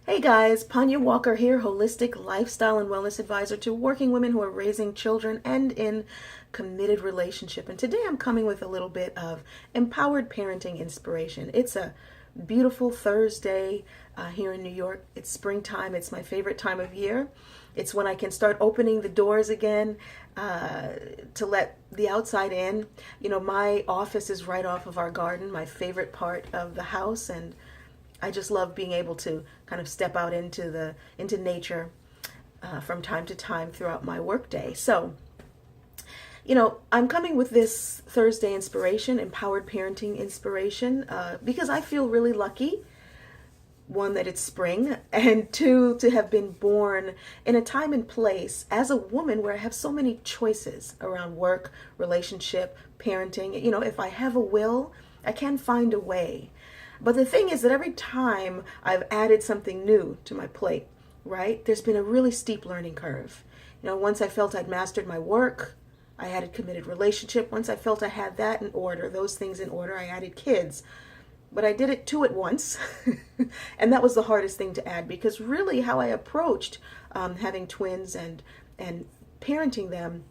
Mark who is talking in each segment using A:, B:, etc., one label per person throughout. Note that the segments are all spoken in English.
A: Hey guys, Panya Walker here, holistic lifestyle and wellness advisor to working women who are raising children and in committed relationship. And today I'm coming with a little bit of empowered parenting inspiration. It's a beautiful Thursday here in New York. It's springtime. It's my favorite time of year. It's when I can start opening the doors again to let the outside in. You know, my office is right off of our garden, my favorite part of the house, and I just love being able to kind of step out into nature from time to time throughout my workday. So, I'm coming with this Thursday inspiration, empowered parenting inspiration, because I feel really lucky. One, that it's spring, and two, to have been born in a time and place as a woman where I have so many choices around work, relationship, parenting. You know, if I have a will, I can find a way. But the thing is that every time I've added something new to my plate, right, there's been a really steep learning curve. You know, once I felt I'd mastered my work, I added committed relationship. Once I felt I had that in order, those things in order, I added kids. But I did it two at once. And that was the hardest thing to add, because really how I approached having twins and parenting them,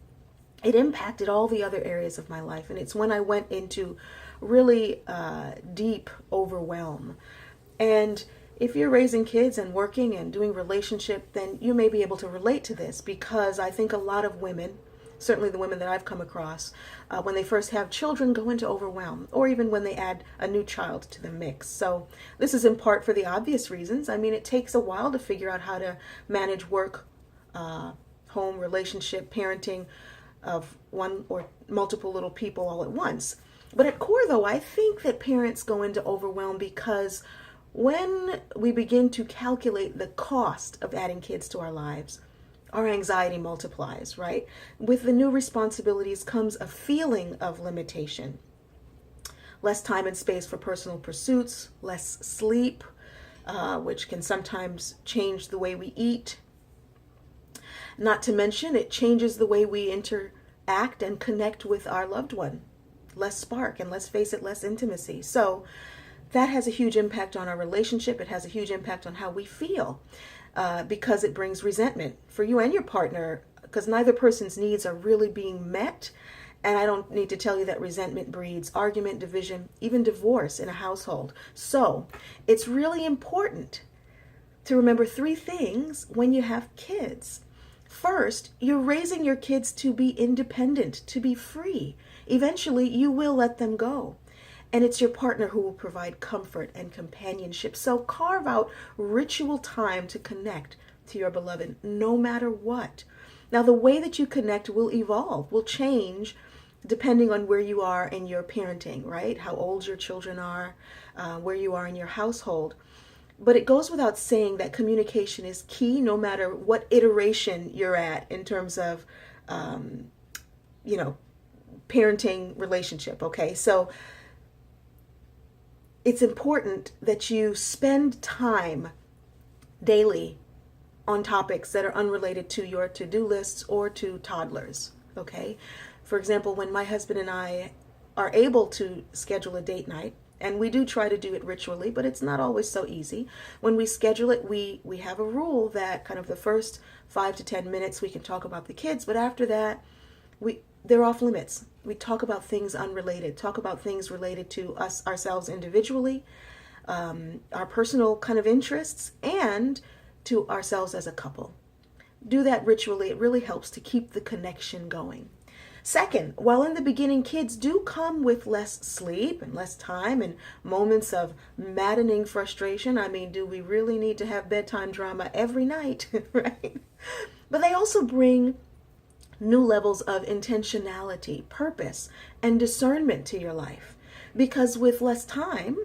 A: it impacted all the other areas of my life. And it's when I went into really deep overwhelm. And if you're raising kids and working and doing relationship, then you may be able to relate to this, because I think a lot of women, certainly the women that I've come across, when they first have children, go into overwhelm, or even when they add a new child to the mix. So this is in part for the obvious reasons. I mean, it takes a while to figure out how to manage work, home, relationship, parenting of one or multiple little people all at once. But at core, though, I think that parents go into overwhelm because when we begin to calculate the cost of adding kids to our lives, our anxiety multiplies, right? With the new responsibilities comes a feeling of limitation. Less time and space for personal pursuits, less sleep, which can sometimes change the way we eat. Not to mention, it changes the way we interact and connect with our loved one. Less spark, and let's face it, less intimacy. So that has a huge impact on our relationship. It has a huge impact on how we feel, because it brings resentment for you and your partner, because neither person's needs are really being met. And I don't need to tell you that resentment breeds argument, division, even divorce in a household. So it's really important to remember three things when you have kids. First, you're raising your kids to be independent, to be free. Eventually, you will let them go. And it's your partner who will provide comfort and companionship. So carve out ritual time to connect to your beloved, no matter what. Now, the way that you connect will evolve, will change depending on where you are in your parenting, right? How old your children are, where you are in your household. But it goes without saying that communication is key, no matter what iteration you're at in terms of, parenting relationship. Okay, so it's important that you spend time daily on topics that are unrelated to your to-do lists or to toddlers. Okay, for example, when my husband and I are able to schedule a date night, and we do try to do it ritually, but it's not always so easy. When we schedule it, we have a rule that kind of the first 5 to 10 minutes we can talk about the kids, but after that, they're off limits. We talk about things unrelated, talk about things related to us, ourselves individually, our personal kind of interests, and to ourselves as a couple. Do that ritually. It really helps to keep the connection going. Second, while in the beginning, kids do come with less sleep and less time and moments of maddening frustration. I mean, do we really need to have bedtime drama every night, right? But they also bring new levels of intentionality, purpose, and discernment to your life. Because with less time,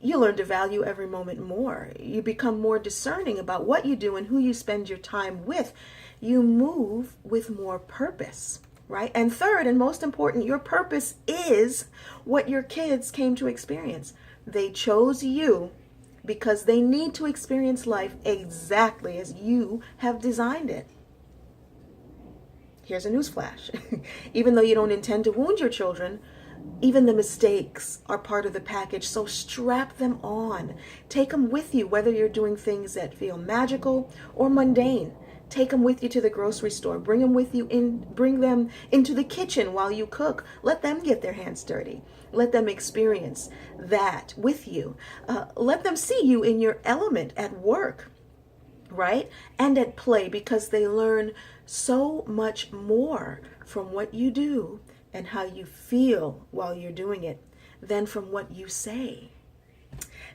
A: you learn to value every moment more. You become more discerning about what you do and who you spend your time with. You move with more purpose, right? And third, and most important, your purpose is what your kids came to experience. They chose you because they need to experience life exactly as you have designed it. Here's a newsflash. Even though you don't intend to wound your children, Even the mistakes are part of the package, so strap them on. Take them with you, whether you're doing things that feel magical or mundane. Take them with you to the grocery store. Bring them with you bring them into the kitchen while you cook. Let them get their hands dirty. Let them experience that with you. Let them see you in your element at work, right? And at play, because they learn so much more from what you do and how you feel while you're doing it than from what you say.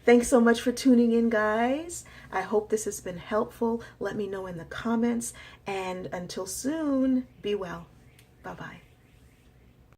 A: Thanks so much for tuning in, guys. I hope this has been helpful. Let me know in the comments. And until soon, be well. Bye-bye.